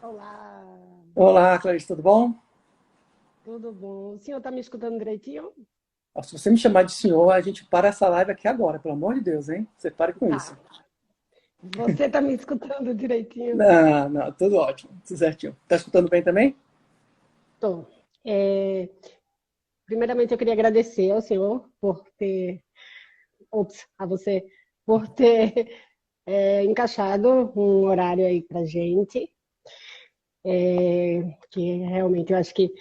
Olá, Olá, Clarice, tudo bom? tudo bom? O senhor está me escutando direitinho? Ó, se você me chamar de senhor, a gente para essa live aqui agora, pelo amor de Deus, hein? Você pare com isso. Tá. Você está me escutando direitinho? Não, não, tudo ótimo, tudo certinho. Tá escutando bem também? Tô. É, primeiramente, eu queria agradecer ao senhor por ter, a você, por ter encaixado um horário aí para gente, que realmente eu acho que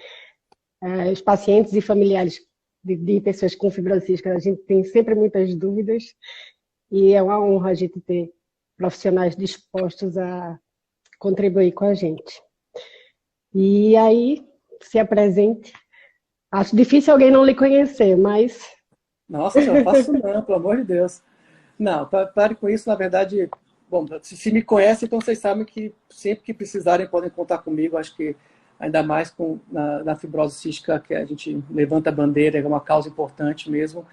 os pacientes e familiares de pessoas com fibrose cística, a gente tem sempre muitas dúvidas e é uma honra a gente ter profissionais dispostos a contribuir com a gente. E aí, se apresente. Acho difícil alguém não lhe conhecer, mas Nossa senhora, faço não, pelo amor de Deus. Não, pare com isso, na verdade, bom, se me conhecem, então vocês sabem que sempre que precisarem podem contar comigo, acho que ainda mais na fibrose cística, que a gente levanta a bandeira, é uma causa importante mesmo,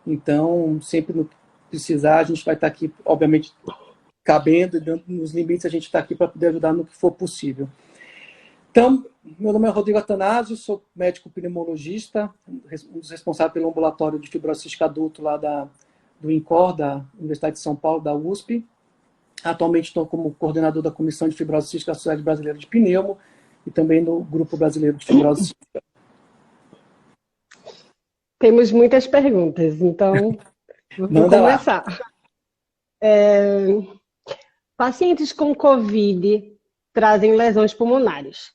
então sempre que precisar, a gente vai estar aqui, obviamente, cabendo e dando nos limites, a gente está aqui para poder ajudar no que for possível. Então, meu nome é Rodrigo Atanásio, sou médico pneumologista, um dos responsáveis pelo ambulatório de fibrose cística adulto lá do INCOR, da Universidade de São Paulo, da USP. Atualmente estou como coordenador da Comissão de Fibrose Cística da Sociedade Brasileira de Pneumo e também no Grupo Brasileiro de Fibrose Cística. temos muitas perguntas, então vou Manda lá. começar. Pacientes com COVID trazem lesões pulmonares.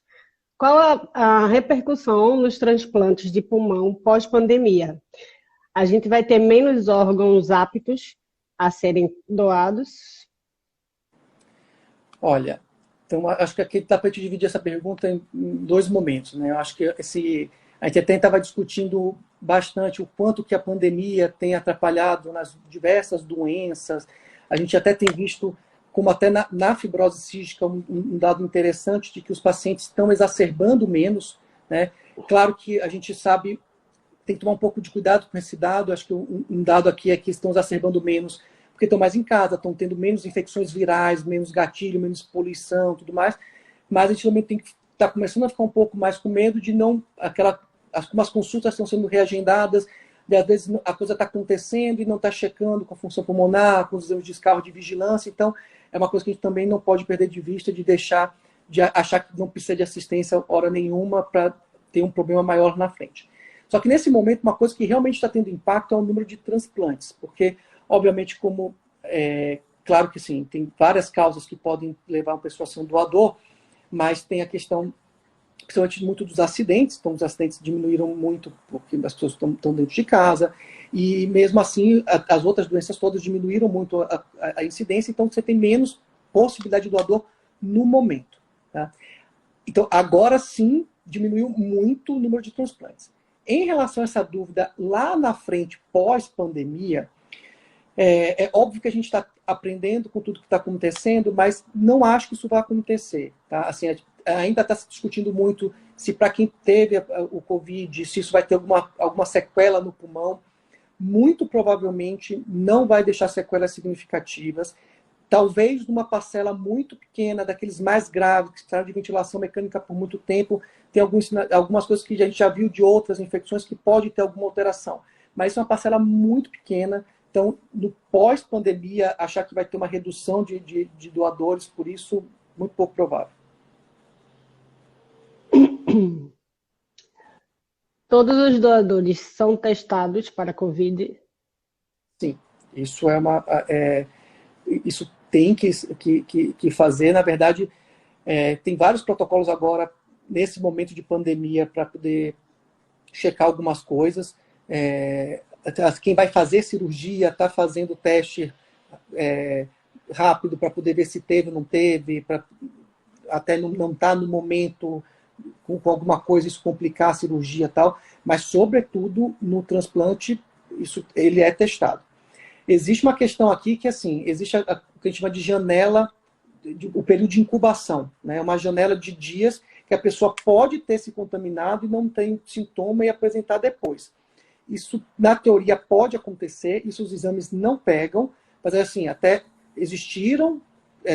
Qual a repercussão nos transplantes de pulmão pós-pandemia? A gente vai ter menos órgãos aptos a serem doados? Olha, então acho que aqui dá para te dividir essa pergunta em dois momentos, né? Eu acho que a gente até estava discutindo bastante o quanto que a pandemia tem atrapalhado nas diversas doenças. A gente até tem visto como até na fibrose cística um dado interessante de que os pacientes estão exacerbando menos, né? Claro que a gente sabe, tem que tomar um pouco de cuidado com esse dado. Acho que um dado aqui é que estão exacerbando menos porque estão mais em casa, estão tendo menos infecções virais, menos gatilho, menos poluição, tudo mais. Mas a gente também tem que estar começando a ficar um pouco mais com medo de não como as consultas estão sendo reagendadas, e às vezes a coisa está acontecendo e não está checando com a função pulmonar, com os exames de descarro de vigilância. Então, é uma coisa que a gente também não pode perder de vista, de achar que não precisa de assistência hora nenhuma para ter um problema maior na frente. Só que nesse momento, uma coisa que realmente está tendo impacto é o número de transplantes, porque, obviamente, claro que sim, tem várias causas que podem levar uma pessoa a ser um doador, mas tem a questão, principalmente muito dos acidentes. Então, os acidentes diminuíram muito porque as pessoas estão dentro de casa, e mesmo assim, as outras doenças todas diminuíram muito a incidência, então você tem menos possibilidade de doador no momento. Tá? Então, agora sim, diminuiu muito o número de transplantes. Em relação a essa dúvida, lá na frente, pós-pandemia, é óbvio que a gente está aprendendo com tudo que está acontecendo, mas não acho que isso vai acontecer. Tá? Assim, ainda está se discutindo muito se para quem teve o Covid, se isso vai ter alguma sequela no pulmão. Muito provavelmente não vai deixar sequelas significativas. Talvez numa parcela muito pequena, daqueles mais graves, que precisaram de ventilação mecânica por muito tempo, tem algumas coisas que a gente já viu de outras infecções que pode ter alguma alteração. Mas isso é uma parcela muito pequena. Então, no pós-pandemia, achar que vai ter uma redução de doadores, por isso, muito pouco provável. Todos os doadores são testados para COVID? Sim, isso isso tem que fazer. Na verdade, tem vários protocolos agora, nesse momento de pandemia, para poder checar algumas coisas. Quem vai fazer cirurgia está fazendo teste rápido para poder ver se teve ou não teve, para até não estar no momento com alguma coisa, isso complicar a cirurgia e tal, mas sobretudo no transplante, isso ele é testado. Existe uma questão aqui que, assim, existe o que a gente chama de janela, o período de incubação, né? Uma janela de dias que a pessoa pode ter se contaminado e não tem sintoma e apresentar depois. Isso, na teoria, pode acontecer, isso os exames não pegam, mas assim, até existiram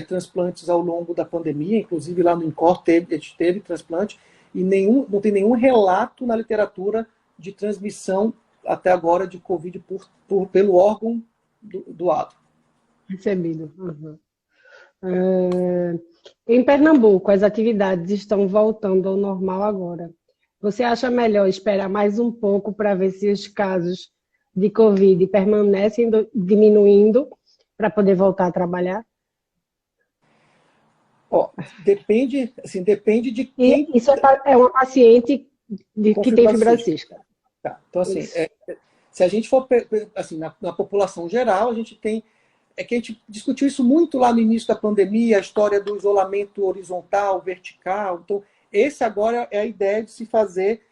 transplantes ao longo da pandemia, inclusive lá no INCOR a gente teve transplante, e não tem nenhum relato na literatura de transmissão até agora de Covid pelo órgão doado. Recebido. Uhum. Em Pernambuco, as atividades estão voltando ao normal agora. Você acha melhor esperar mais um pouco para ver se os casos de Covid permanecem diminuindo para poder voltar a trabalhar? Depende de quem... Isso é uma paciente que tem fibra cística. Tá. Então, assim, se a gente for assim, na população geral, a gente tem... É que a gente discutiu isso muito lá no início da pandemia, a história do isolamento horizontal, vertical. Então, esse agora é a ideia de se fazer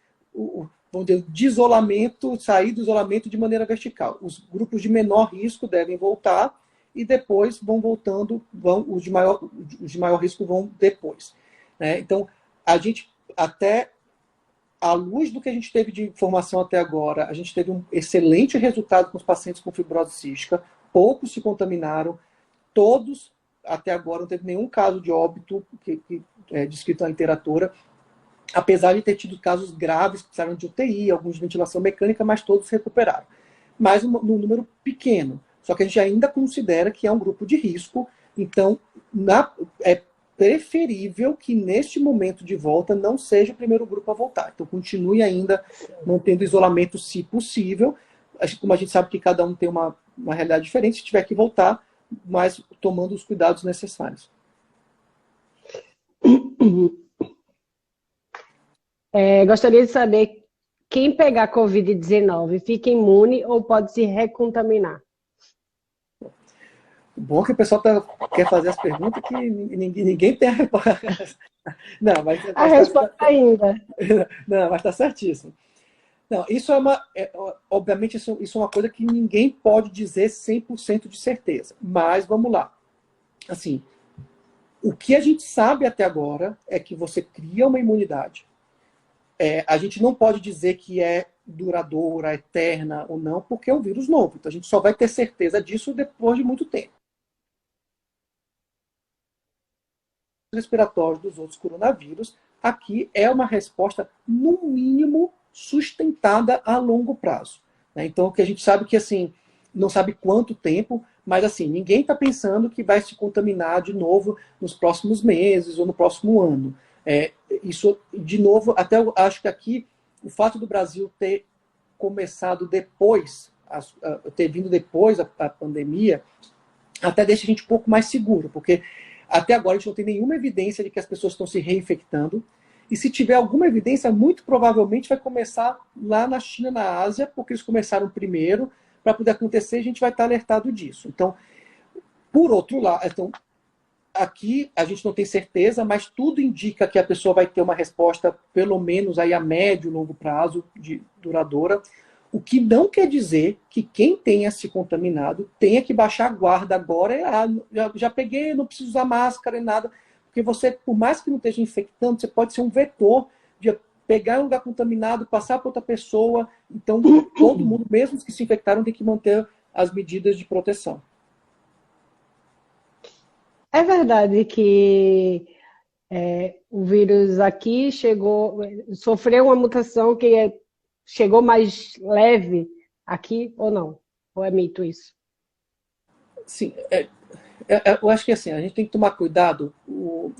vamos dizer, de isolamento, sair do isolamento de maneira vertical. Os grupos de menor risco devem voltar e depois vão voltando, os de maior risco vão depois. Né? Então, a gente, até à luz do que a gente teve de informação até agora, a gente teve um excelente resultado com os pacientes com fibrose cística, poucos se contaminaram, todos, até agora, não teve nenhum caso de óbito que descrito na literatura, apesar de ter tido casos graves que precisaram de UTI, alguns de ventilação mecânica, mas todos se recuperaram. Mas num número pequeno. Só que a gente ainda considera que é um grupo de risco, então é preferível que neste momento de volta não seja o primeiro grupo a voltar. Então continue ainda mantendo isolamento se possível, como a gente sabe que cada um tem uma realidade diferente, se tiver que voltar, mas tomando os cuidados necessários. Gostaria de saber, quem pegar Covid-19 fica imune ou pode se recontaminar? Bom que o pessoal quer fazer as perguntas que ninguém tem a resposta. Não, mas a resposta ainda. Não, mas está certíssimo. Não, isso obviamente, isso é uma coisa que ninguém pode dizer 100% de certeza. Mas, vamos lá. Assim, o que a gente sabe até agora é que você cria uma imunidade. A gente não pode dizer que é duradoura, eterna ou não, porque é um vírus novo. Então, a gente só vai ter certeza disso depois de muito tempo. Respiratórios dos outros coronavírus, aqui é uma resposta, no mínimo, sustentada a longo prazo. Né? Então, o que a gente sabe que, assim, não sabe quanto tempo, mas, assim, ninguém está pensando que vai se contaminar de novo nos próximos meses ou no próximo ano. Isso, de novo, até eu acho que aqui, o fato do Brasil ter começado depois, ter vindo depois a pandemia, até deixa a gente um pouco mais seguro, porque até agora a gente não tem nenhuma evidência de que as pessoas estão se reinfectando. E se tiver alguma evidência, muito provavelmente vai começar lá na China, na Ásia, porque eles começaram primeiro. Para poder acontecer, a gente vai estar alertado disso. Então, por outro lado, aqui a gente não tem certeza, mas tudo indica que a pessoa vai ter uma resposta, pelo menos aí a médio e longo prazo, duradoura. O que não quer dizer que quem tenha se contaminado tenha que baixar a guarda agora. Já peguei, não preciso usar máscara e nada. Porque você, por mais que não esteja infectando, você pode ser um vetor de pegar um lugar contaminado, passar para outra pessoa. Então, todo mundo, mesmo os que se infectaram, tem que manter as medidas de proteção. É verdade que o vírus aqui sofreu uma mutação que chegou mais leve aqui ou não? Ou é mito isso? Sim, eu acho que assim, a gente tem que tomar cuidado.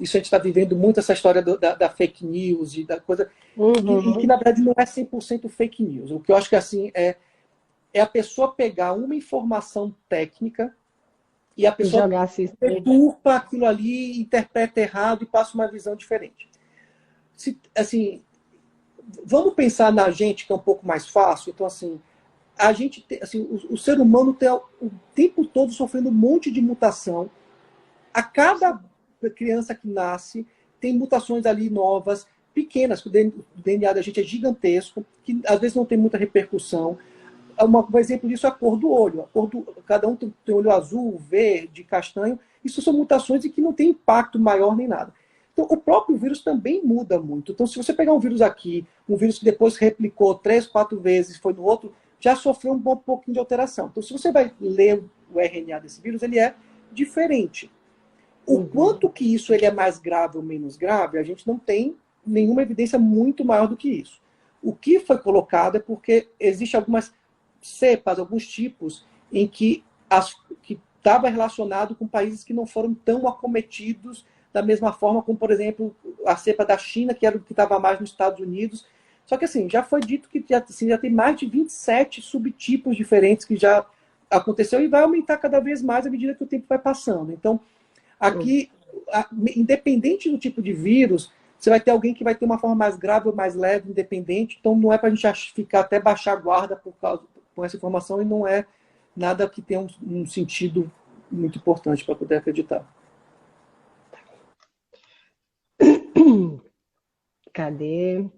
Isso a gente está vivendo muito, essa história da fake news e da coisa, que na verdade não é 100% fake news. O que eu acho que assim é a pessoa pegar uma informação técnica e a pessoa deturpa aquilo ali, interpreta errado e passa uma visão diferente. Assim, vamos pensar na gente, que é um pouco mais fácil. Então, assim, a gente o ser humano tem o tempo todo sofrendo um monte de mutação. A cada criança que nasce tem mutações ali novas, pequenas, que o DNA da gente é gigantesco, que às vezes não tem muita repercussão. Um exemplo disso é a cor do olho. Cada um tem olho azul, verde, castanho. Isso são mutações e que não tem impacto maior nem nada. Então, o próprio vírus também muda muito. Então, se você pegar um vírus aqui, um vírus que depois replicou 3, 4 vezes, foi no outro, já sofreu um pouquinho de alteração. Então, se você vai ler o RNA desse vírus, ele é diferente. O quanto que isso ele é mais grave ou menos grave, a gente não tem nenhuma evidência muito maior do que isso. O que foi colocado é porque existe algumas cepas, alguns tipos, em que estava relacionado com países que não foram tão acometidos da mesma forma como, por exemplo, a cepa da China, que era o que estava mais nos Estados Unidos. Só que, assim, já foi dito que já tem mais de 27 subtipos diferentes que já aconteceu e vai aumentar cada vez mais à medida que o tempo vai passando. Então, aqui, independente do tipo de vírus, você vai ter alguém que vai ter uma forma mais grave ou mais leve, independente. Então, não é para a gente ficar até baixar a guarda por essa informação, e não é nada que tenha um sentido muito importante para poder acreditar. Cadê?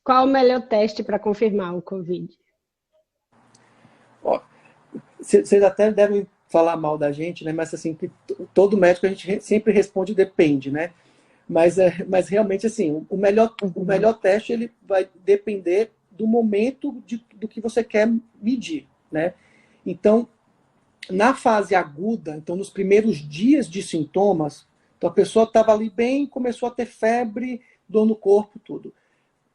Qual o melhor teste para confirmar o Covid? Vocês até devem falar mal da gente, né? Mas assim, que todo médico a gente sempre responde depende, né? Mas realmente, assim, o melhor teste ele vai depender do momento do que você quer medir, né? Então, na fase aguda, então nos primeiros dias de sintomas, então a pessoa estava ali bem, começou a ter febre, dor no corpo, tudo.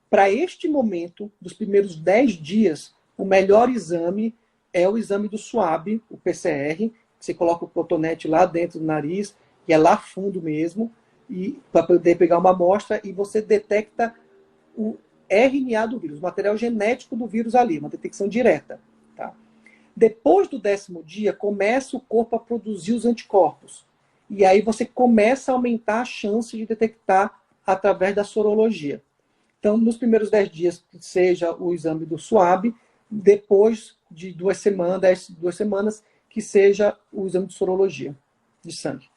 Para este momento, dos primeiros 10 dias, o melhor exame é o exame do SWAB, o PCR, que você coloca o cotonete lá dentro do nariz, e é lá fundo mesmo, e para poder pegar uma amostra, e você detecta o RNA do vírus, o material genético do vírus ali, uma detecção direta. Tá? Depois do 10º dia, começa o corpo a produzir os anticorpos. E aí você começa a aumentar a chance de detectar através da sorologia. Então, nos primeiros 10 dias, seja o exame do SWAB, depois de 2 semanas, que seja o exame de sorologia de sangue.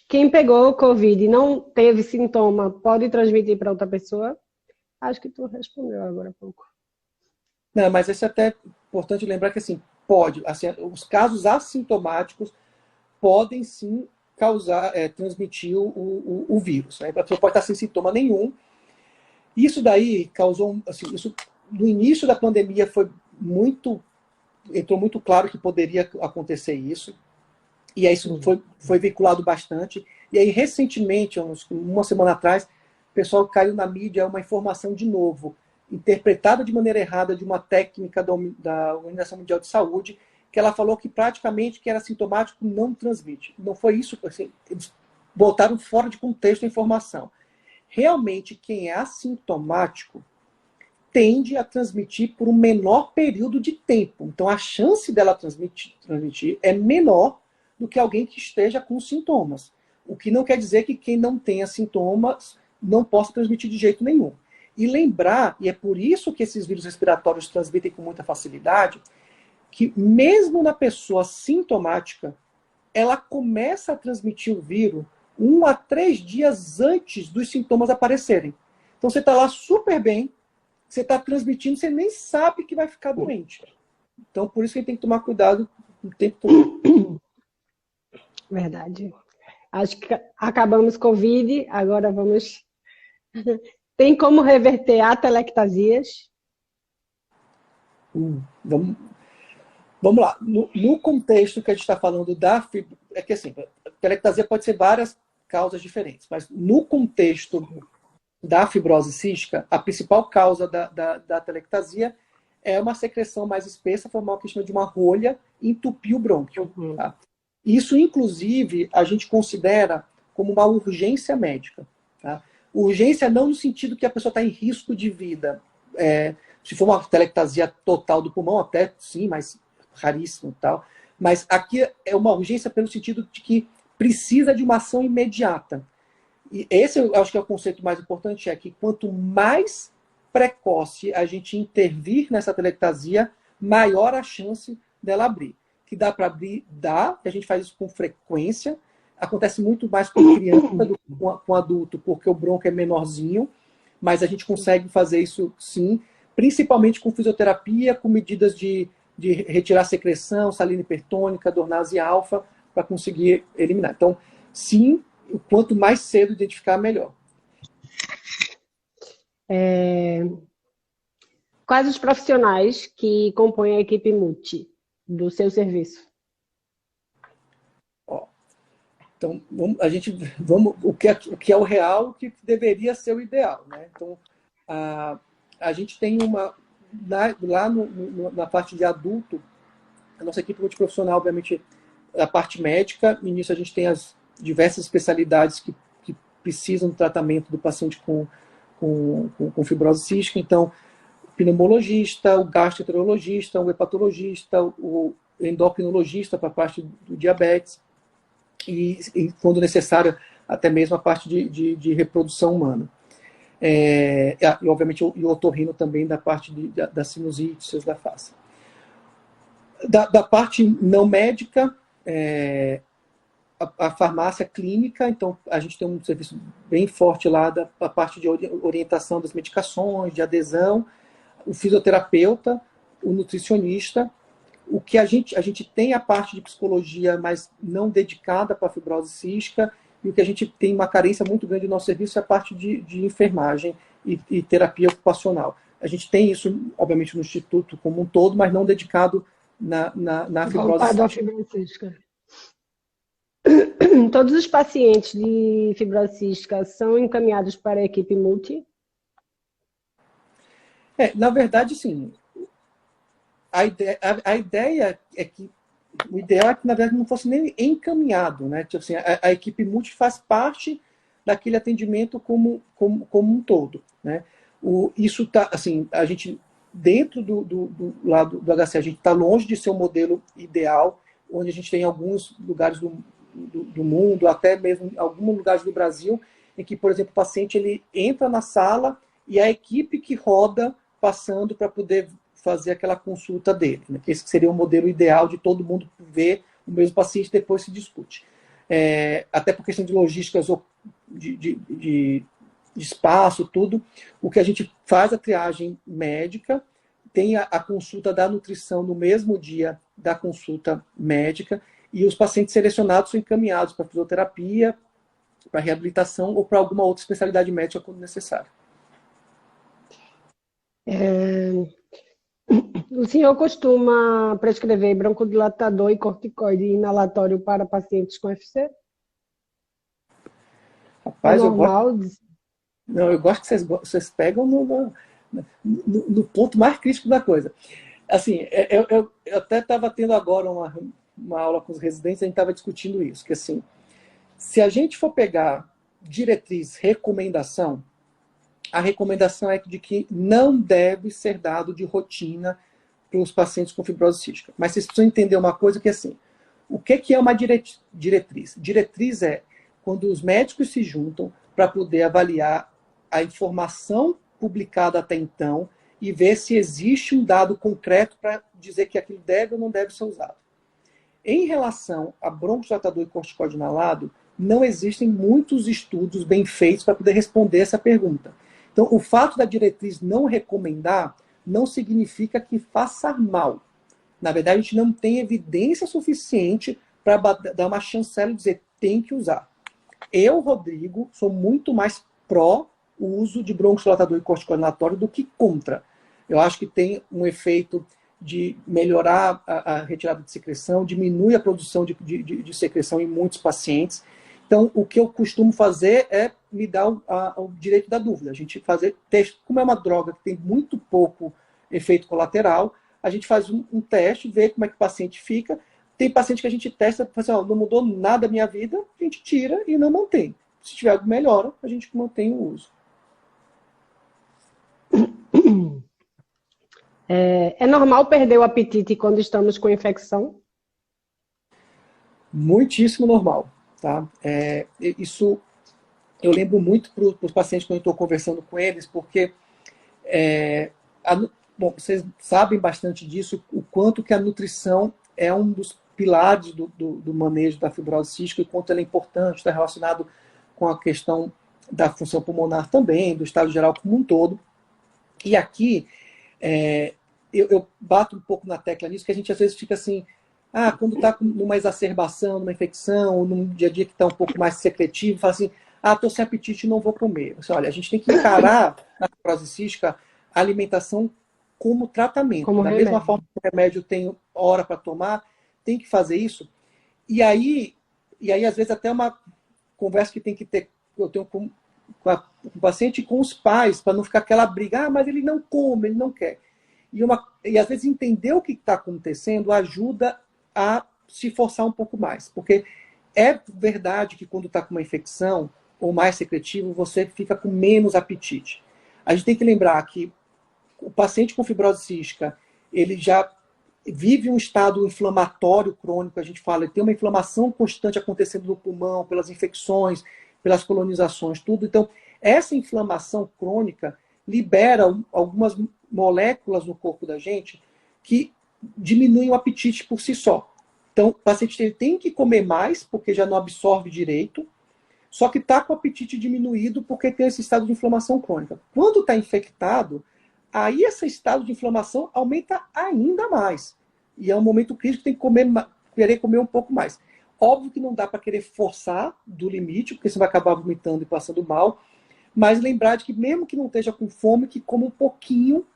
Quem pegou o Covid e não teve sintoma, pode transmitir para outra pessoa? Acho que tu respondeu agora há pouco. Não, mas isso é até importante lembrar que, assim, pode. Assim, os casos assintomáticos podem, sim, transmitir o vírus. Né? A pessoa pode estar sem sintoma nenhum. Isso daí causou, assim, no início da pandemia entrou muito claro que poderia acontecer isso. E aí isso foi veiculado bastante. E aí, recentemente, uma semana atrás, o pessoal caiu na mídia uma informação de novo, interpretada de maneira errada de uma técnica da Organização Mundial de Saúde, que ela falou que praticamente quem era sintomático não transmite. Não foi isso, assim, eles botaram fora de contexto a informação. Realmente, quem é assintomático tende a transmitir por um menor período de tempo. Então, a chance dela transmitir é menor do que alguém que esteja com sintomas. O que não quer dizer que quem não tenha sintomas não possa transmitir de jeito nenhum. E lembrar, e é por isso que esses vírus respiratórios transmitem com muita facilidade, que mesmo na pessoa sintomática, ela começa a transmitir o vírus 1 a 3 dias antes dos sintomas aparecerem. Então você está lá super bem, você está transmitindo, você nem sabe que vai ficar doente. Então por isso que a gente tem que tomar cuidado o tempo todo. Verdade. Acho que acabamos Covid, agora vamos... Tem como reverter atelectasias? Vamos lá. No contexto que a gente está falando é que assim, a atelectasia pode ser várias causas diferentes, mas no contexto da fibrose cística, a principal causa da atelectasia é uma secreção mais espessa, formar o que chama de uma rolha, e entupir o brônquio. Tá? Isso, inclusive, a gente considera como uma urgência médica. Tá? Urgência não no sentido que a pessoa está em risco de vida. Se for uma atelectasia total do pulmão, até sim, mas raríssimo e tal. Mas aqui é uma urgência pelo sentido de que precisa de uma ação imediata. E esse eu acho que é o conceito mais importante, é que quanto mais precoce a gente intervir nessa atelectasia, maior a chance dela abrir. Que dá para abrir, dá, a gente faz isso com frequência, acontece muito mais com criança do que com adulto, porque o bronco é menorzinho, mas a gente consegue fazer isso sim, principalmente com fisioterapia, com medidas de retirar secreção, salina hipertônica, dornase alfa, para conseguir eliminar. Então, sim, quanto mais cedo identificar, melhor. Quais os profissionais que compõem a equipe multi do seu serviço? Então, o que é o real, o que deveria ser o ideal, né? Então, a gente tem lá na parte de adulto, a nossa equipe multiprofissional, obviamente, a parte médica, no início a gente tem as diversas especialidades que precisam do tratamento do paciente com fibrose cística, então, o pneumologista, o gastroenterologista, o hepatologista, o endocrinologista para a parte do diabetes, e quando necessário, até mesmo a parte de reprodução humana. E, obviamente, o otorrino também da parte da sinusite, da face. Da parte não médica, a farmácia clínica, então a gente tem um serviço bem forte lá da parte de orientação das medicações, de adesão, o fisioterapeuta, o nutricionista. O que a gente tem a parte de psicologia, mas não dedicada para a fibrose cística, e o que a gente tem uma carência muito grande no nosso serviço é a parte de enfermagem e terapia ocupacional. A gente tem isso, obviamente, no Instituto como um todo, mas não dedicado na fibrose Voltado à cística. fibrose cística. Todos os pacientes de fibrose cística são encaminhados para a equipe multi? Na verdade, sim. A ideia é que o ideal é que, na verdade, não fosse nem encaminhado, né? Tipo assim, a equipe multi faz parte daquele atendimento como um todo, né? Isso tá, assim, a gente, dentro do lado do HC, a gente está longe de ser um modelo ideal, onde a gente tem alguns lugares do mundo, até mesmo em alguns lugares do Brasil, em que, por exemplo, o paciente ele entra na sala e a equipe que roda passando para poder fazer aquela consulta dele, né? Esse seria o modelo ideal de todo mundo ver o mesmo paciente, depois se discute. Até por questão de logísticas, de espaço, tudo, o que a gente faz a triagem médica, tem a consulta da nutrição no mesmo dia da consulta médica, e os pacientes selecionados são encaminhados para fisioterapia, para reabilitação ou para alguma outra especialidade médica quando necessário. O senhor costuma prescrever broncodilatador e corticoide inalatório para pacientes com FC? Rapaz, normal? Eu gosto que vocês pegam no ponto mais crítico da coisa. Assim, eu até estava tendo agora uma aula com os residentes, a gente estava discutindo isso, que assim, se a gente for pegar diretriz, recomendação, a recomendação é de que não deve ser dado de rotina para os pacientes com fibrose cística. Mas vocês precisam entender uma coisa que, assim, o que é uma diretriz? Diretriz é quando os médicos se juntam para poder avaliar a informação publicada até então e ver se existe um dado concreto para dizer que aquilo deve ou não deve ser usado. Em relação a broncodilatador e corticoide inalado, não existem muitos estudos bem feitos para poder responder essa pergunta. Então, o fato da diretriz não recomendar não significa que faça mal. Na verdade, a gente não tem evidência suficiente para dar uma chancela e dizer tem que usar. Eu, Rodrigo, sou muito mais pró o uso de broncodilatador e corticoide inalatório do que contra. Eu acho que tem um efeito de melhorar a retirada de secreção, diminui a produção de secreção em muitos pacientes. Então, o que eu costumo fazer é me dar o direito da dúvida. A gente fazer teste, como é uma droga que tem muito pouco efeito colateral, a gente faz um teste, vê como é que o paciente fica. Tem paciente que a gente testa, fala assim, não mudou nada a minha vida, a gente tira e não mantém. Se tiver algo melhor, a gente mantém o uso. É normal perder o apetite quando estamos com infecção? Muitíssimo normal. Tá? Isso eu lembro muito para os pacientes quando eu estou conversando com eles, porque bom, vocês sabem bastante disso, o quanto que a nutrição é um dos pilares do manejo da fibrose cística e o quanto ela é importante, está relacionado com a questão da função pulmonar também, do estado geral como um todo. E aqui, eu bato um pouco na tecla nisso, que a gente às vezes fica assim, quando está numa exacerbação, numa infecção, ou num dia a dia que está um pouco mais secretivo, fala assim, estou sem apetite e não vou comer. Você, olha, a gente tem que encarar na fibrose cística a alimentação como tratamento. Da mesma forma que o remédio tem hora para tomar, tem que fazer isso. E aí, e aí às vezes até uma conversa que tem que ter, eu tenho com o paciente e com os pais, para não ficar aquela briga, mas ele não come, ele não quer. E às vezes entender o que está acontecendo ajuda a se forçar um pouco mais, porque é verdade que quando está com uma infecção ou mais secretivo, você fica com menos apetite. A gente tem que lembrar que o paciente com fibrose cística, ele já vive um estado inflamatório crônico, a gente fala, ele tem uma inflamação constante acontecendo no pulmão, pelas infecções, pelas colonizações, tudo. Então, essa inflamação crônica libera algumas moléculas no corpo da gente que diminuem o apetite por si só. Então, o paciente ele tem que comer mais, porque já não absorve direito, só que está com o apetite diminuído porque tem esse estado de inflamação crônica. Quando está infectado, aí esse estado de inflamação aumenta ainda mais. E é um momento crítico que tem que querer comer um pouco mais. Óbvio que não dá para querer forçar do limite, porque você vai acabar vomitando e passando mal, mas lembrar de que mesmo que não esteja com fome, que coma um pouquinho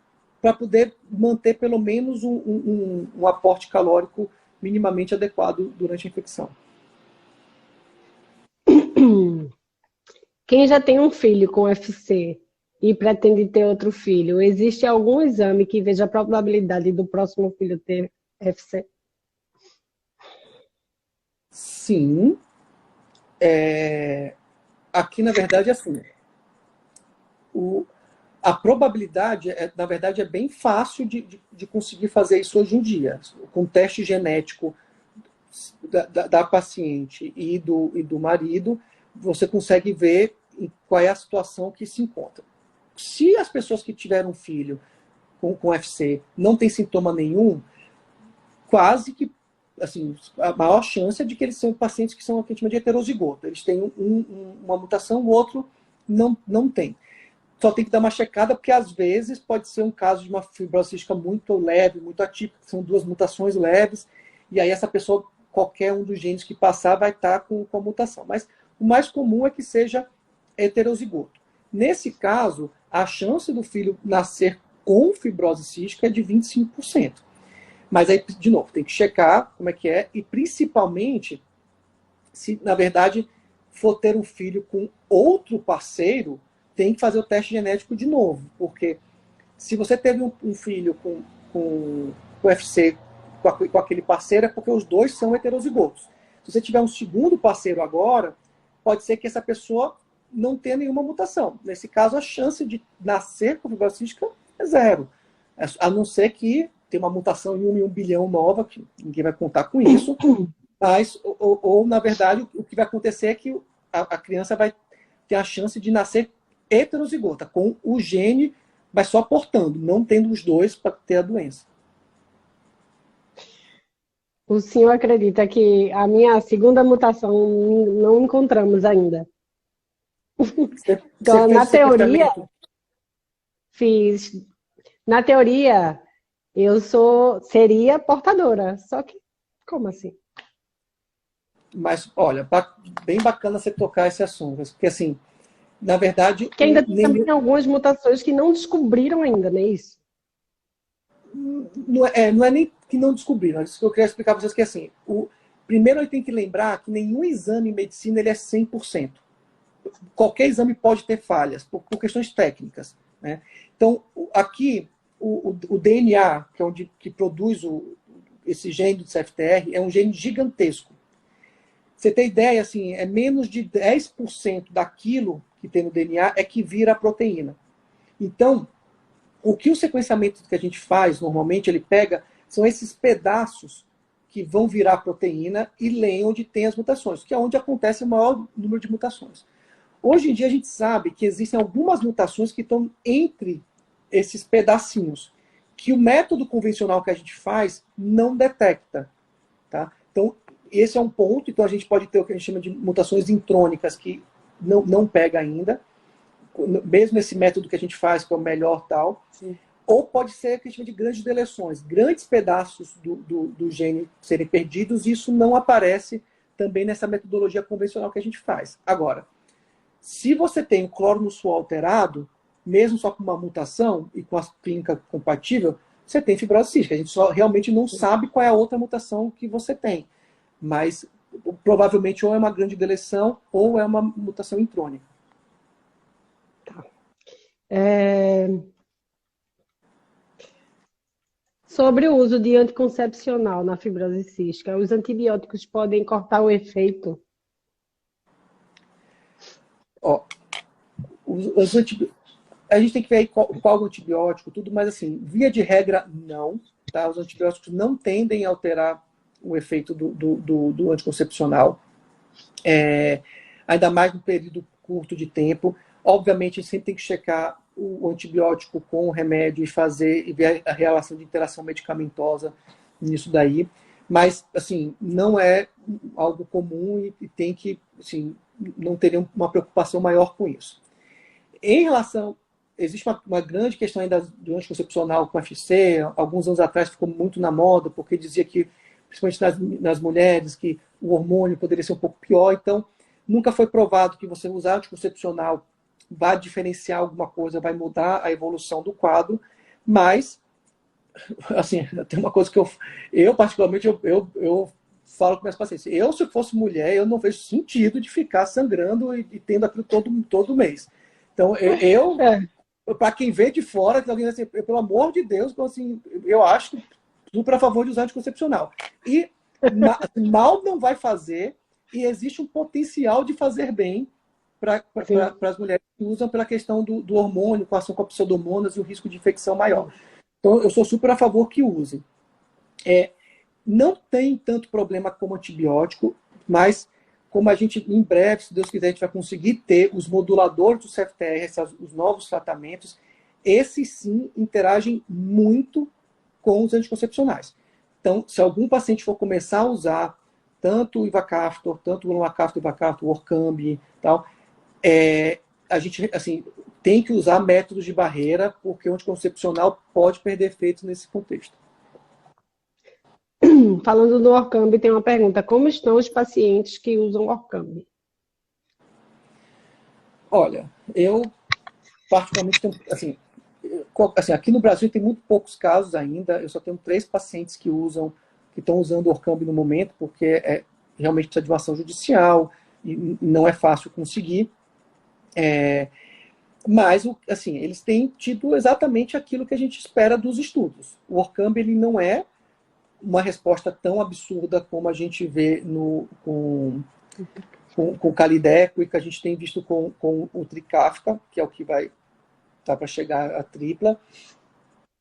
para poder manter pelo menos um aporte calórico minimamente adequado durante a infecção. Quem já tem um filho com FC e pretende ter outro filho, existe algum exame que veja a probabilidade do próximo filho ter FC? Sim. Aqui, na verdade, é assim. A probabilidade, na verdade, é bem fácil de conseguir fazer isso hoje em dia. Com teste genético da paciente e do marido, você consegue ver qual é a situação que se encontra. Se as pessoas que tiveram filho com FC não têm sintoma nenhum, quase que assim, a maior chance é de que eles são pacientes que são o que a gente chama de heterozigoto. Eles têm uma mutação, o outro não tem. Só tem que dar uma checada, porque às vezes pode ser um caso de uma fibrose cística muito leve, muito atípica, são duas mutações leves, e aí essa pessoa, qualquer um dos genes que passar, vai estar com a mutação. Mas o mais comum é que seja heterozigoto. Nesse caso, a chance do filho nascer com fibrose cística é de 25%. Mas aí, de novo, tem que checar como é que é, e principalmente se, na verdade, for ter um filho com outro parceiro, tem que fazer o teste genético de novo, porque se você teve um filho com UFC com aquele parceiro, é porque os dois são heterozigotos. Se você tiver um segundo parceiro agora, pode ser que essa pessoa não tenha nenhuma mutação. Nesse caso, a chance de nascer com fibrose cística é zero. A não ser que tem uma mutação em 1 bilhão nova, que ninguém vai contar com isso, mas, ou na verdade, o que vai acontecer é que a criança vai ter a chance de nascer heterozigota, com o gene, mas só portando, não tendo os dois para ter a doença. O senhor acredita que a minha segunda mutação não encontramos ainda? Então, na teoria, fiz. Na teoria, eu seria portadora. Só que, como assim? Mas, olha, bem bacana você tocar esse assunto, porque assim, na verdade... Porque ainda tem algumas mutações que não descobriram ainda, não é isso? Não é nem que não descobriram, isso que eu queria explicar para vocês, que assim, primeiro a gente tem que lembrar que nenhum exame em medicina ele é 100%. Qualquer exame pode ter falhas, por questões técnicas, né? Então, aqui, o DNA, que é onde que produz esse gene do CFTR, é um gene gigantesco. Você tem ideia, assim, é menos de 10% daquilo que tem no DNA é que vira a proteína. Então, o que o sequenciamento que a gente faz, normalmente, ele pega, são esses pedaços que vão virar proteína e lê onde tem as mutações, que é onde acontece o maior número de mutações. Hoje em dia, a gente sabe que existem algumas mutações que estão entre esses pedacinhos, que o método convencional que a gente faz não detecta. Tá? Então, esse é um ponto. Então, a gente pode ter o que a gente chama de mutações intrônicas, que não pega ainda, mesmo esse método que a gente faz, que é o melhor tal. Sim. Ou pode ser o que a gente chama de grandes deleções, grandes pedaços do gene serem perdidos, e isso não aparece também nessa metodologia convencional que a gente faz. Agora, se você tem o cloro no suor alterado, mesmo só com uma mutação e com a clínica compatível, você tem fibrose cística. A gente só realmente não sabe qual é a outra mutação que você tem. Mas provavelmente ou é uma grande deleção ou é uma mutação intrônica. Tá. Sobre o uso de anticoncepcional na fibrose cística, os antibióticos podem cortar o efeito? Ó, a gente tem que ver aí qual o antibiótico, tudo, mas assim, via de regra, não. Tá? Os antibióticos não tendem a alterar o efeito do anticoncepcional, ainda mais no período curto de tempo. Obviamente, a gente sempre tem que checar o antibiótico com o remédio e ver a relação de interação medicamentosa nisso daí. Mas, assim, não é algo comum e tem que, assim, não ter uma preocupação maior com isso. Em relação, existe uma grande questão ainda do anticoncepcional com FC. Alguns anos atrás ficou muito na moda, porque dizia que, principalmente nas mulheres, que o hormônio poderia ser um pouco pior. Então, nunca foi provado que você usar anticoncepcional vai diferenciar alguma coisa, vai mudar a evolução do quadro. Mas, assim, tem uma coisa que eu particularmente, eu falo com minhas pacientes. Eu, se fosse mulher, eu não vejo sentido de ficar sangrando e tendo aquilo todo mês. Então, para quem vê de fora, que alguém assim, pelo amor de Deus, então, assim, eu acho que super a favor de usar anticoncepcional. E mal não vai fazer, e existe um potencial de fazer bem para as mulheres que usam pela questão do hormônio, com a ação com a pseudomonas e o risco de infecção maior. Então, eu sou super a favor que usem. Não tem tanto problema como antibiótico, mas como a gente, em breve, se Deus quiser, a gente vai conseguir ter os moduladores do CFTR, os novos tratamentos, esses sim interagem muito com os anticoncepcionais. Então, se algum paciente for começar a usar tanto o Ivacaftor, tanto o Lomacaftor, Ivacaftor, o Orkambi e tal, a gente assim, tem que usar métodos de barreira, porque o anticoncepcional pode perder efeitos nesse contexto. Falando do Orkambi, tem uma pergunta. Como estão os pacientes que usam Orkambi? Olha, eu particularmente tenho, assim, aqui no Brasil tem muito poucos casos ainda. Eu só tenho 3 pacientes que estão usando o Orkambi no momento, porque realmente precisa de uma ação judicial e não é fácil conseguir. Mas, assim, eles têm tido exatamente aquilo que a gente espera dos estudos. O Orkambi, ele não é uma resposta tão absurda como a gente vê com o Calideco e que a gente tem visto com o Trikafta, que é o que vai estar para chegar à tripla.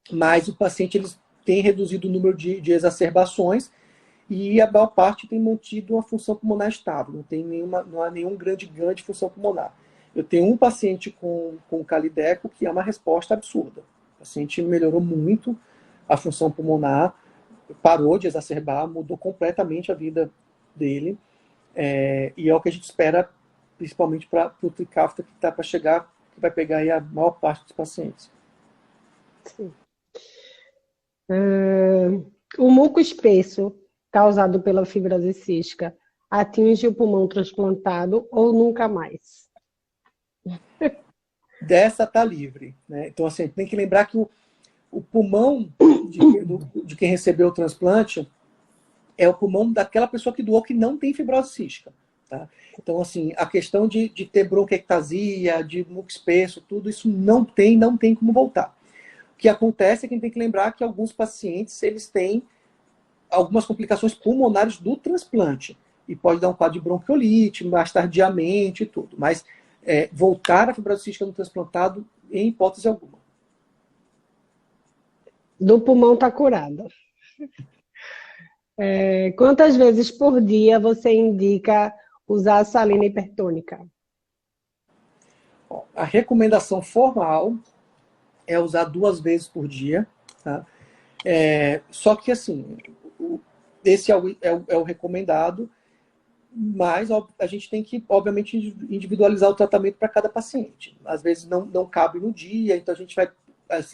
Mas o paciente eles tem reduzido o número de exacerbações e a maior parte tem mantido uma função pulmonar estável. Não há nenhum grande ganho de função pulmonar. Eu tenho um paciente com o Calideco que é uma resposta absurda. O paciente melhorou muito a função pulmonar, parou de exacerbar, mudou completamente a vida dele. E é o que a gente espera, principalmente para o Trikafta, que está para chegar, que vai pegar aí a maior parte dos pacientes. Sim. O muco espesso causado pela fibrose cística atinge o pulmão transplantado ou nunca mais? Dessa está livre, né? Então, assim, tem que lembrar que o pulmão de quem recebeu o transplante é o pulmão daquela pessoa que doou que não tem fibrose cística. Tá? Então, assim, a questão de ter bronquiectasia, de muco espesso, tudo isso não tem como voltar. O que acontece é que a gente tem que lembrar que alguns pacientes eles têm algumas complicações pulmonares do transplante. E pode dar um quadro de bronquiolite, mais tardiamente e tudo. Mas voltar à fibrose cística no transplantado, em hipótese alguma. Do pulmão está curado. Quantas vezes por dia você indica usar a salina hipertônica? A recomendação formal é usar 2 vezes por dia. Tá? Só que, assim, esse é o recomendado, mas a gente tem que, obviamente, individualizar o tratamento para cada paciente. Às vezes não cabe no dia, então a gente vai...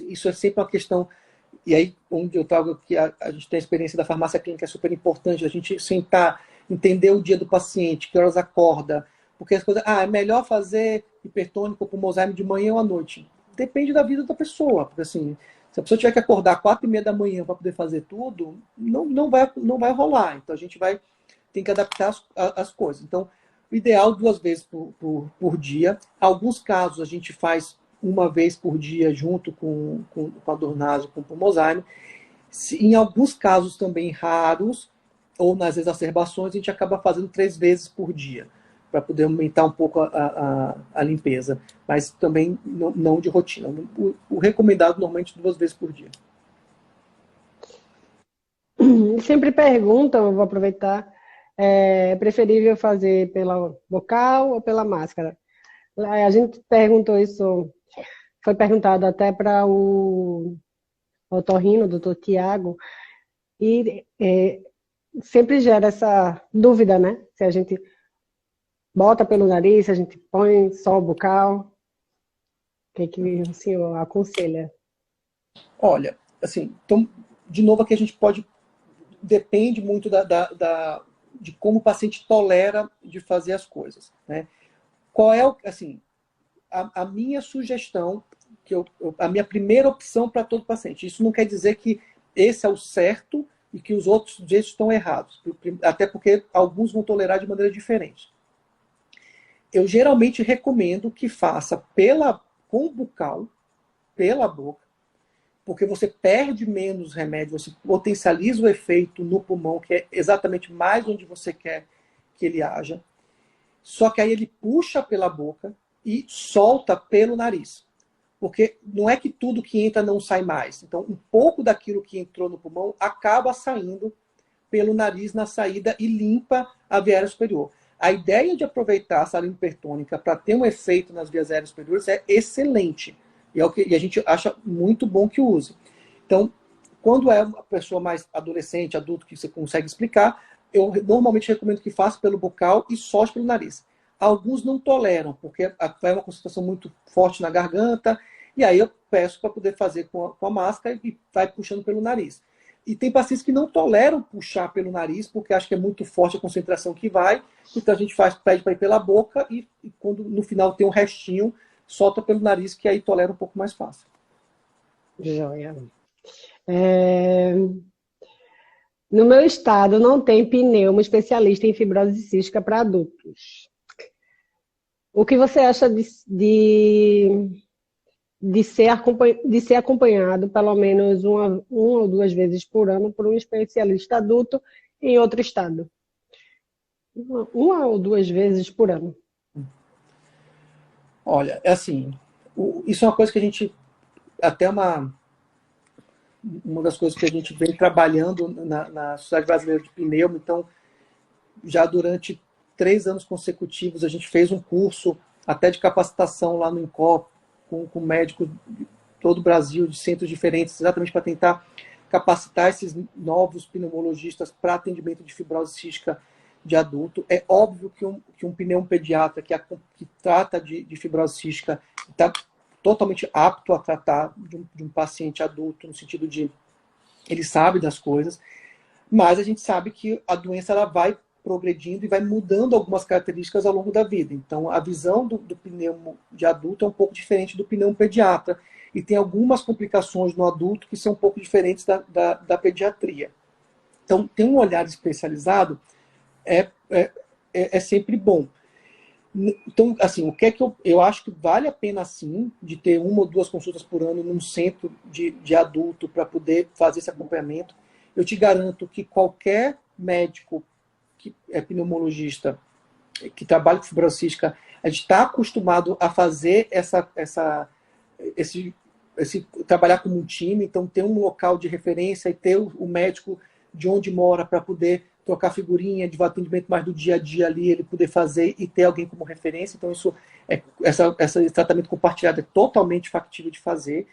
Isso é sempre uma questão... E aí, onde eu trago que a gente tem a experiência da farmácia clínica, é super importante, a gente sentar, entender o dia do paciente, que horas acorda, porque as coisas... é melhor fazer hipertônico para o Alzheimer de manhã ou à noite. Depende da vida da pessoa, porque assim, se a pessoa tiver que acordar 4h30 da manhã para poder fazer tudo, não vai rolar. Então a gente vai tem que adaptar as coisas. Então, o ideal 2 vezes por dia. Alguns casos a gente faz 1 vez por dia junto com a Dornase, com o Pulmozyme. Em alguns casos também raros, ou nas exacerbações, a gente acaba fazendo 3 vezes por dia, para poder aumentar um pouco a limpeza. Mas também não de rotina. O recomendado normalmente 2 vezes por dia. Sempre perguntam, eu vou aproveitar, é preferível fazer pela bocal ou pela máscara? A gente perguntou isso, foi perguntado até para o otorrino, o doutor Tiago, e sempre gera essa dúvida, né? Se a gente bota pelo nariz, se a gente põe só o bucal, o que o senhor aconselha? Olha, assim, então, de novo aqui a gente pode, depende muito de como o paciente tolera de fazer as coisas, né? Qual é, assim, a minha sugestão, a minha primeira opção para todo paciente. Isso não quer dizer que esse é o certo e que os outros jeitos estão errados, até porque alguns vão tolerar de maneira diferente. Eu geralmente recomendo que faça com bucal, pela boca, porque você perde menos remédio, você potencializa o efeito no pulmão, que é exatamente mais onde você quer que ele haja. Só que aí ele puxa pela boca e solta pelo nariz. Porque não é que tudo que entra não sai mais. Então, um pouco daquilo que entrou no pulmão acaba saindo pelo nariz na saída e limpa a via aérea superior. A ideia de aproveitar a salina hipertônica para ter um efeito nas vias aéreas superiores é excelente. E a gente acha muito bom que use. Então, quando é uma pessoa mais adolescente, adulto, que você consegue explicar, eu normalmente recomendo que faça pelo bocal e solte pelo nariz. Alguns não toleram, porque é uma concentração muito forte na garganta, e aí eu peço para poder fazer com a máscara e vai puxando pelo nariz. E tem pacientes que não toleram puxar pelo nariz, porque acham que é muito forte a concentração que vai, então a gente pede para ir pela boca e quando no final tem um restinho, solta pelo nariz, que aí tolera um pouco mais fácil. Joia. No meu estado não tem pneuma especialista em fibrose cística para adultos. O que você acha de ser acompanhado pelo menos uma ou 2 vezes por ano por um especialista adulto em outro estado? Uma ou 2 vezes por ano. Olha, é assim, isso é uma coisa que a gente, até uma das coisas que a gente vem trabalhando na Sociedade Brasileira de Pneuma, então, já durante 3 anos consecutivos, a gente fez um curso até de capacitação lá no INCOR, com médicos de todo o Brasil, de centros diferentes, exatamente para tentar capacitar esses novos pneumologistas para atendimento de fibrose cística de adulto. É óbvio que um pneumopediatra que trata de fibrose cística está totalmente apto a tratar de um paciente adulto, no sentido de ele sabe das coisas, mas a gente sabe que a doença ela vai progredindo e vai mudando algumas características ao longo da vida. Então, a visão do pneumo de adulto é um pouco diferente do pneumo pediatra, e tem algumas complicações no adulto que são um pouco diferentes da pediatria. Então, ter um olhar especializado é sempre bom. Então, assim, o que é que eu acho que vale a pena, sim, de ter 1 ou 2 consultas por ano num centro de adulto para poder fazer esse acompanhamento. Eu te garanto que qualquer médico que é pneumologista, que trabalha com fibrose cística, a gente está acostumado a fazer esse trabalhar como um time, então ter um local de referência e ter o médico de onde mora para poder trocar figurinha de atendimento mais do dia a dia ali, ele poder fazer e ter alguém como referência. Então, esse tratamento compartilhado é totalmente factível de fazer.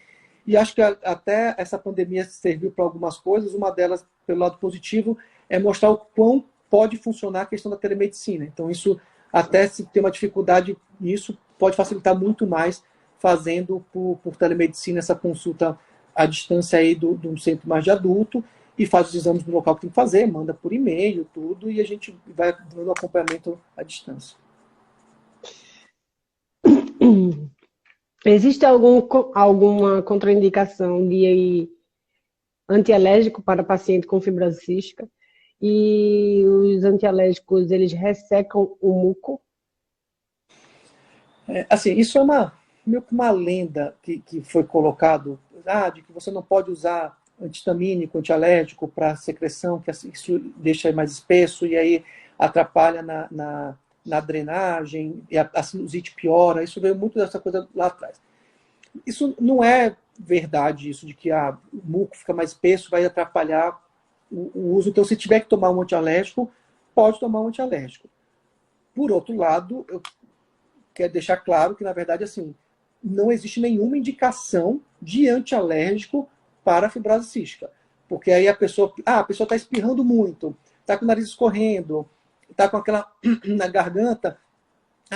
E acho que até essa pandemia serviu para algumas coisas. Uma delas, pelo lado positivo, é mostrar o quão pode funcionar a questão da telemedicina. Então, isso, até se tem uma dificuldade nisso, pode facilitar muito mais fazendo por telemedicina essa consulta à distância aí de um centro mais de adulto, e faz os exames no local que tem que fazer, manda por e-mail, tudo, e a gente vai dando acompanhamento à distância. Existe alguma contraindicação de antialérgico para paciente com fibrose cística? e os antialérgicos, eles ressecam o muco? Assim, isso é meio que uma lenda que foi colocado, de que você não pode usar antihistamínico, antialérgico para secreção, que assim, isso deixa mais espesso e aí atrapalha na drenagem, e a sinusite piora. Isso veio muito dessa coisa lá atrás. Isso não é verdade, isso de que o muco fica mais espesso, vai atrapalhar o uso. Então, se tiver que tomar um antialérgico, pode tomar um antialérgico. Por outro lado, eu quero deixar claro que, na verdade, assim, não existe nenhuma indicação de antialérgico para a fibrose cística. Porque aí a pessoa está espirrando muito, está com o nariz escorrendo, está com aquela na garganta,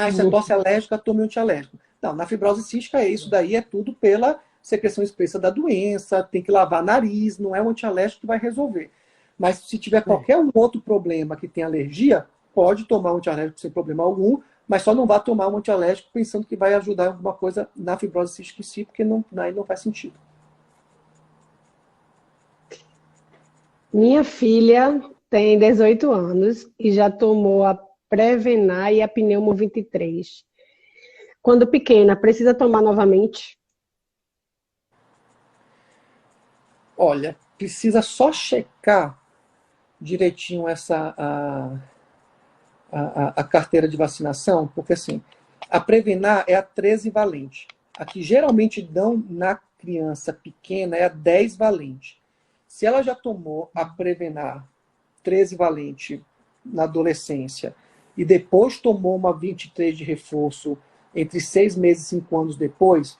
isso é tosse alérgica, tome um antialérgico. Não, na fibrose cística, isso daí é tudo pela secreção espessa da doença, tem que lavar nariz, não é um antialérgico que vai resolver. Mas se tiver qualquer outro problema que tem alergia, pode tomar um antialérgico sem problema algum, mas só não vá tomar um antialérgico pensando que vai ajudar em alguma coisa na fibrose cística em si, porque aí não faz sentido. Minha filha tem 18 anos e já tomou a Prevenar e a Pneumo 23. Quando pequena, precisa tomar novamente? Olha, precisa só checar direitinho a carteira de vacinação, porque assim, a Prevenar é a 13 valente. A que geralmente dão na criança pequena é a 10 valente. Se ela já tomou a Prevenar 13 valente na adolescência e depois tomou uma 23 de reforço entre 6 meses e 5 anos depois,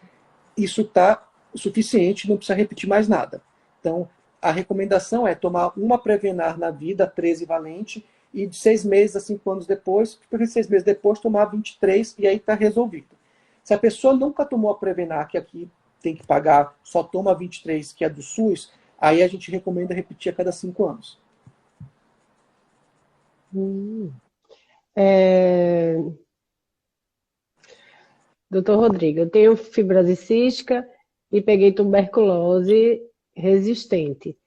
isso está suficiente, não precisa repetir mais nada. Então, a recomendação é tomar uma Prevenar na vida, 13 valente, e de 6 meses a 5 anos depois, porque 6 meses depois tomar 23 e aí está resolvido. Se a pessoa nunca tomou a Prevenar, que aqui tem que pagar, só toma 23, que é do SUS, aí a gente recomenda repetir a cada 5 anos. Doutor Rodrigo, eu tenho fibrose cística e peguei tuberculose resistente.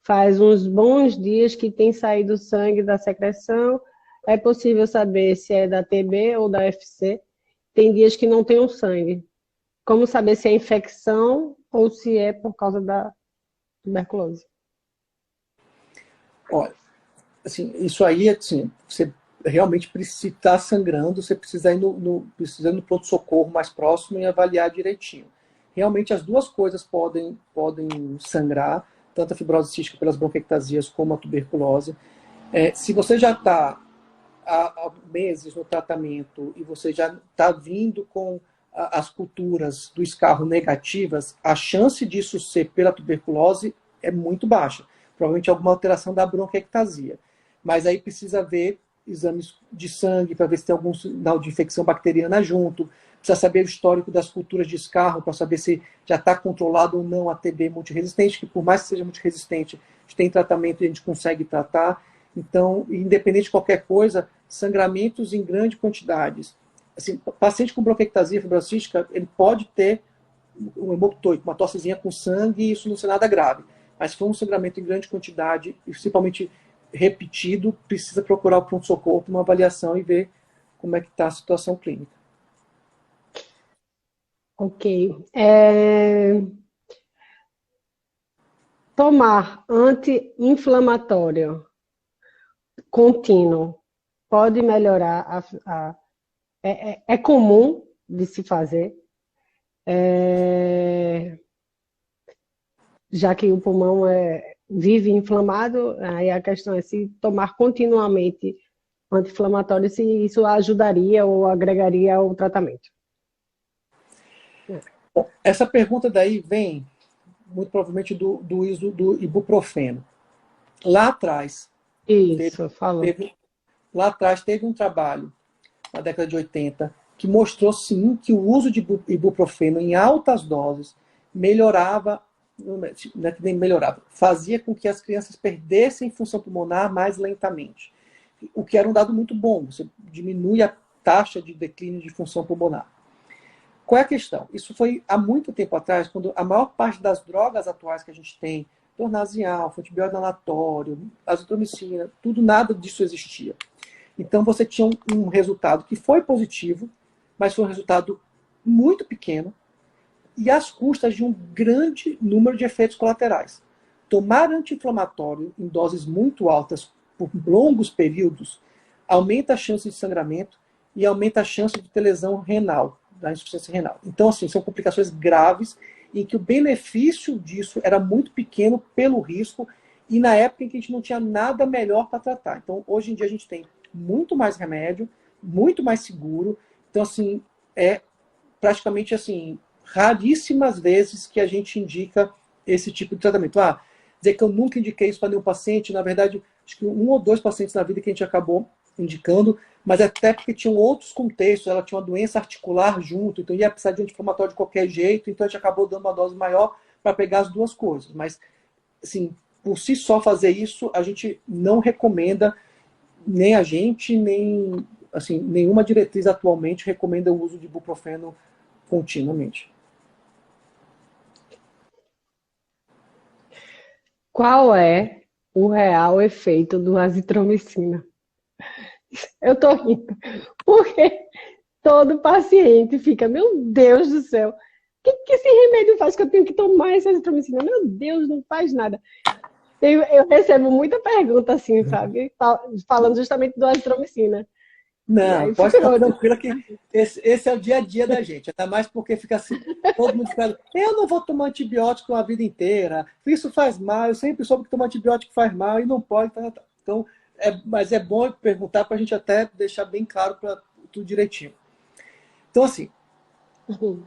Faz uns bons dias que tem saído sangue da secreção. É possível saber se é da TB ou da FC? Tem dias que não tenho sangue. Como saber se é infecção ou se é por causa da tuberculose? Olha, assim, isso aí, assim, você realmente precisa estar sangrando, você precisa ir precisa ir no pronto-socorro mais próximo e avaliar direitinho. Realmente as duas coisas podem sangrar, tanto a fibrose cística pelas bronquiectasias como a tuberculose. Se você já está há meses no tratamento e você já está vindo com as culturas do escarro negativas, a chance disso ser pela tuberculose é muito baixa. Provavelmente alguma alteração da bronquiectasia. Mas aí precisa ver exames de sangue para ver se tem algum sinal de infecção bacteriana junto. Precisa saber o histórico das culturas de escarro para saber se já está controlado ou não a TB multiresistente, que por mais que seja multiresistente, a gente tem tratamento e a gente consegue tratar. Então, independente de qualquer coisa, sangramentos em grandes quantidades. Assim, paciente com bronquiectasia fibrose cística, ele pode ter um hemoptoide, uma tossezinha com sangue, e isso não ser nada grave. Mas se for um sangramento em grande quantidade, principalmente repetido, precisa procurar o pronto-socorro para uma avaliação e ver como é que está a situação clínica. Ok. Tomar anti-inflamatório contínuo pode melhorar é comum de se fazer, já que o pulmão vive inflamado, aí a questão é se tomar continuamente anti-inflamatório, se isso ajudaria ou agregaria ao tratamento. Bom, essa pergunta daí vem muito provavelmente do ibuprofeno. Lá atrás, lá atrás teve um trabalho, na década de 80, que mostrou sim que o uso de ibuprofeno em altas doses melhorava, não é que nem melhorava, fazia com que as crianças perdessem função pulmonar mais lentamente. O que era um dado muito bom, você diminui a taxa de declínio de função pulmonar. Qual é a questão? Isso foi há muito tempo atrás, quando a maior parte das drogas atuais que a gente tem Tornase alfa, antibiótico inalatório, azitromicina, tudo, nada disso existia. Então você tinha um resultado que foi positivo, mas foi um resultado muito pequeno e às custas de um grande número de efeitos colaterais. Tomar anti-inflamatório em doses muito altas por longos períodos aumenta a chance de sangramento e aumenta a chance de ter lesão renal, da insuficiência renal. Então, assim, são complicações graves em que o benefício disso era muito pequeno pelo risco e na época em que a gente não tinha nada melhor para tratar. Então, hoje em dia a gente tem muito mais remédio, muito mais seguro. Então, assim, é praticamente assim, raríssimas vezes que a gente indica esse tipo de tratamento. Dizer que eu nunca indiquei isso para nenhum paciente, na verdade, acho que 1 ou 2 pacientes na vida que a gente acabou indicando, mas até porque tinham outros contextos, ela tinha uma doença articular junto, então ia precisar de anti-inflamatório de qualquer jeito, então a gente acabou dando uma dose maior para pegar as duas coisas. Mas, assim, por si só fazer isso, a gente não recomenda, nem a gente, nem assim, nenhuma diretriz atualmente recomenda o uso de ibuprofeno continuamente. Qual é o real efeito do azitromicina? Eu tô rindo, porque todo paciente fica, meu Deus do céu, o que esse remédio faz que eu tenho que tomar essa azitromicina? Meu Deus, não faz nada. Eu recebo muita pergunta assim, sabe? Falando justamente do azitromicina. E Não, aí pode fica ficar outro. tranquila que esse é o dia a dia da gente. Ainda mais porque fica assim, todo mundo fica, eu não vou tomar antibiótico a vida inteira, isso faz mal, eu sempre soube que tomar antibiótico faz mal e não pode. Então, mas é bom perguntar para a gente até deixar bem claro para tudo direitinho. Então, assim,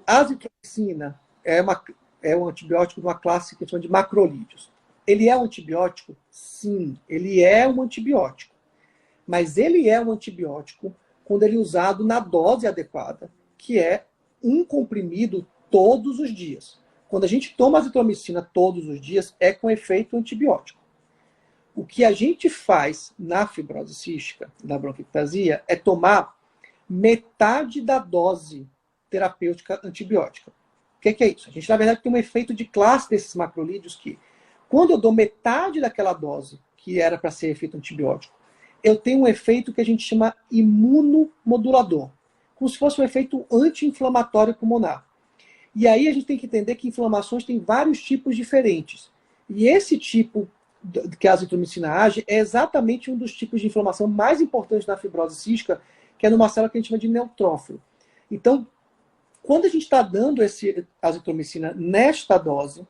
a azitromicina é um antibiótico de uma classe que a gente chama de macrolídeos. Ele é um antibiótico? Sim, ele é um antibiótico. Mas ele é um antibiótico quando ele é usado na dose adequada, que é um comprimido todos os dias. Quando a gente toma azitromicina todos os dias, é com efeito antibiótico. O que a gente faz na fibrose cística, na bronquiectasia, é tomar metade da dose terapêutica antibiótica. O que é isso? A gente, na verdade, tem um efeito de classe desses macrolídeos que, quando eu dou metade daquela dose que era para ser efeito antibiótico, eu tenho um efeito que a gente chama imunomodulador, como se fosse um efeito anti-inflamatório pulmonar. E aí a gente tem que entender que inflamações têm vários tipos diferentes. E esse tipo que a azitromicina age é exatamente um dos tipos de inflamação mais importantes na fibrose cística, que é numa célula que a gente chama de neutrófilo. Então, quando a gente está dando esse azitromicina nesta dose,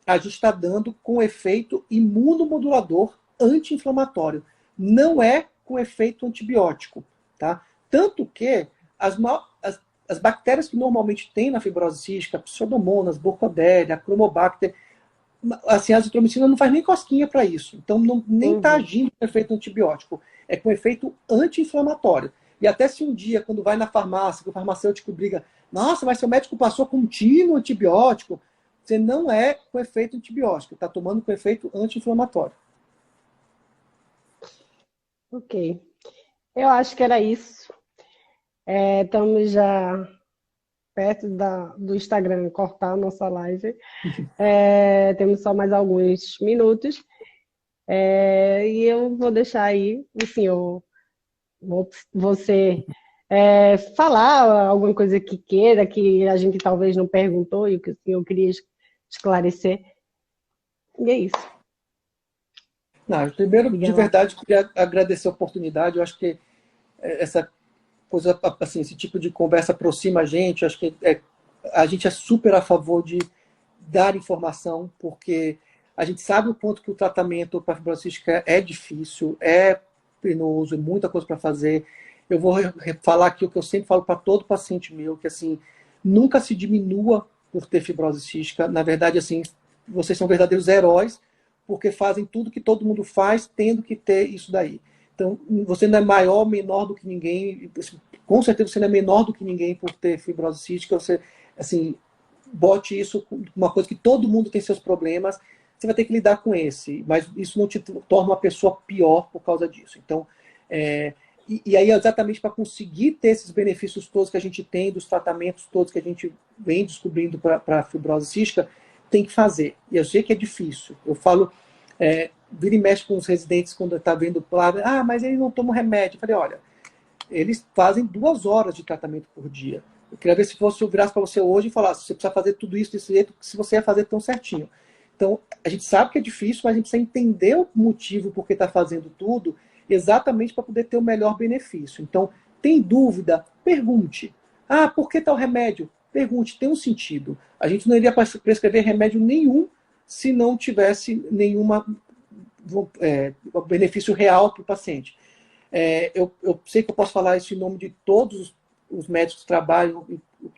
a gente está dando com efeito imunomodulador anti-inflamatório. Não é com efeito antibiótico. Tá? Tanto que as bactérias que normalmente tem na fibrose cística, Pseudomonas, Burkholderia, Chromobacter, assim, a azitromicina não faz nem cosquinha para isso. Então, nem está agindo com efeito antibiótico. É com efeito anti-inflamatório. E até se um dia, quando vai na farmácia, que o farmacêutico briga, nossa, mas seu médico passou contínuo antibiótico, você não é com efeito antibiótico, está tomando com efeito anti-inflamatório. Ok. Eu acho que era isso. Estamos já perto do Instagram cortar a nossa live. Temos só mais alguns minutos. E eu vou deixar aí o senhor, você falar alguma coisa que queira, que a gente talvez não perguntou e que o senhor queria esclarecer. E é isso. Não, primeiro, de verdade, queria agradecer a oportunidade. Eu acho que essa coisa, assim, esse tipo de conversa aproxima a gente. Eu acho que a gente é super a favor de dar informação, porque a gente sabe o quanto que o tratamento para fibrose cística é difícil, é penoso, é muita coisa para fazer. Eu vou falar aqui o que eu sempre falo para todo paciente meu, que assim, nunca se diminua por ter fibrose cística. Na verdade, assim, vocês são verdadeiros heróis, porque fazem tudo que todo mundo faz, tendo que ter isso daí. Então, você não é maior ou menor do que ninguém, com certeza você não é menor do que ninguém por ter fibrose cística. Você, assim, bote isso como uma coisa que todo mundo tem seus problemas, você vai ter que lidar com esse, mas isso não te torna uma pessoa pior por causa disso. Então, e aí exatamente para conseguir ter esses benefícios todos que a gente tem, dos tratamentos todos que a gente vem descobrindo para a fibrose cística, tem que fazer. E eu sei que é difícil. Eu falo, vira e mexe com os residentes quando está vendo lá, mas eles não tomam remédio. Eu falei, olha, eles fazem 2 horas de tratamento por dia. Eu queria ver se eu virasse para você hoje e falasse, você precisa fazer tudo isso desse jeito, se você ia fazer tão certinho. Então, a gente sabe que é difícil, mas a gente precisa entender o motivo por que está fazendo tudo, exatamente para poder ter o melhor benefício. Então, tem dúvida? Pergunte. Por que tal remédio? Pergunte, tem um sentido. A gente não iria prescrever remédio nenhum se não tivesse nenhum benefício real para o paciente. Eu sei que eu posso falar isso em nome de todos os médicos que trabalham,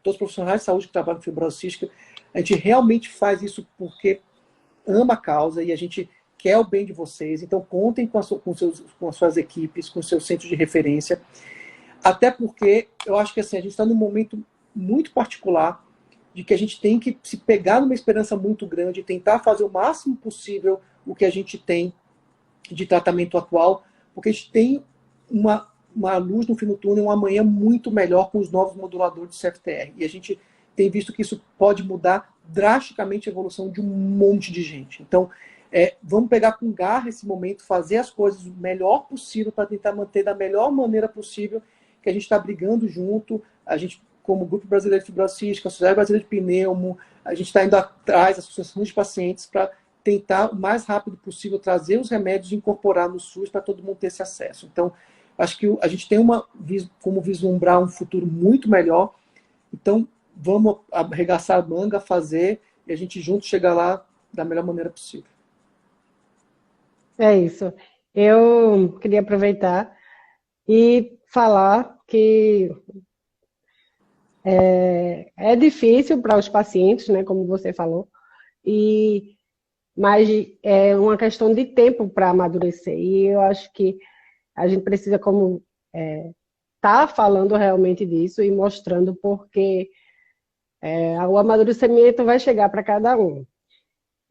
todos os profissionais de saúde que trabalham com fibrose cística. A gente realmente faz isso porque ama a causa e a gente quer o bem de vocês. Então, contem com as suas equipes, com os seus centros de referência. Até porque eu acho que assim, a gente está num momento muito particular de que a gente tem que se pegar numa esperança muito grande e tentar fazer o máximo possível o que a gente tem de tratamento atual, porque a gente tem uma luz no fim do túnel, um amanhã muito melhor com os novos moduladores de CFTR. E a gente tem visto que isso pode mudar drasticamente a evolução de um monte de gente. Então, vamos pegar com garra esse momento, fazer as coisas o melhor possível para tentar manter da melhor maneira possível, que a gente está brigando junto, a gente, como Grupo Brasileiro de Fibrose Cística, a Sociedade Brasileira de Pneumo, a gente está indo atrás das associações de pacientes para tentar o mais rápido possível trazer os remédios e incorporar no SUS para todo mundo ter esse acesso. Então, acho que a gente tem como vislumbrar um futuro muito melhor. Então, vamos arregaçar a manga, fazer, e a gente junto chegar lá da melhor maneira possível. É isso. Eu queria aproveitar e falar que é difícil para os pacientes, né, como você falou, mas é uma questão de tempo para amadurecer. E eu acho que a gente precisa tá falando realmente disso e mostrando porque o amadurecimento vai chegar para cada um.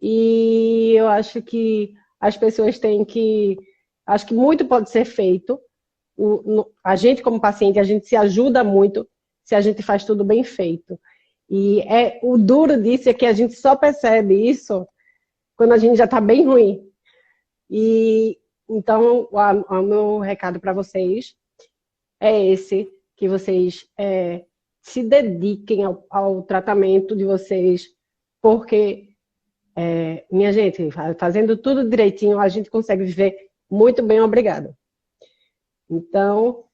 E eu acho que as pessoas têm que... Acho que muito pode ser feito. A gente, como paciente, a gente se ajuda muito se a gente faz tudo bem feito. E o duro disso é que a gente só percebe isso quando a gente já está bem ruim. E então, o meu recado para vocês é esse, que vocês se dediquem ao tratamento de vocês, porque, minha gente, fazendo tudo direitinho, a gente consegue viver muito bem, obrigado. Então,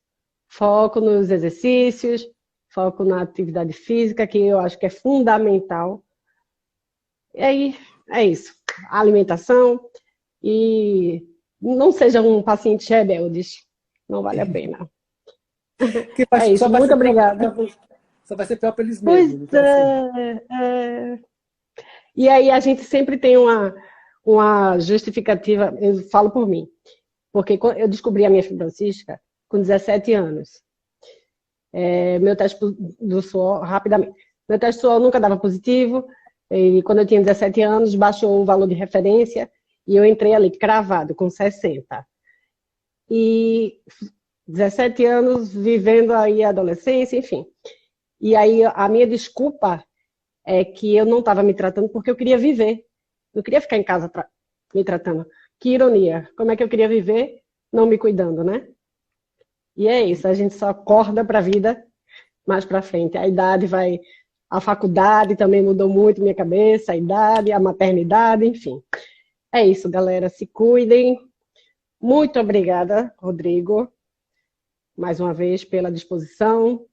foco nos exercícios, foco na atividade física, que eu acho que é fundamental. E aí, é isso. A alimentação e não sejam pacientes rebeldes. Não vale a pena. É isso, muito obrigada. Só vai ser pior para eles mesmos. Então, E aí a gente sempre tem uma justificativa, eu falo por mim, porque eu descobri a minha fibrose cística com 17 anos. Meu teste do suor, rapidamente. Meu teste do suor nunca dava positivo, e quando eu tinha 17 anos, baixou o valor de referência, e eu entrei ali cravado, com 60. E 17 anos, vivendo aí a adolescência, enfim. E aí a minha desculpa é que eu não estava me tratando porque eu queria viver. Não queria ficar em casa me tratando. Que ironia. Como é que eu queria viver não me cuidando, né? E é isso, a gente só acorda para a vida mais para frente. A idade vai... A faculdade também mudou muito minha cabeça, a idade, a maternidade, enfim. É isso, galera. Se cuidem. Muito obrigada, Rodrigo, mais uma vez, pela disposição.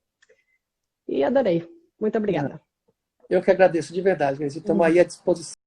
E adorei. Muito obrigada. Eu que agradeço, de verdade. Estamos aí à disposição.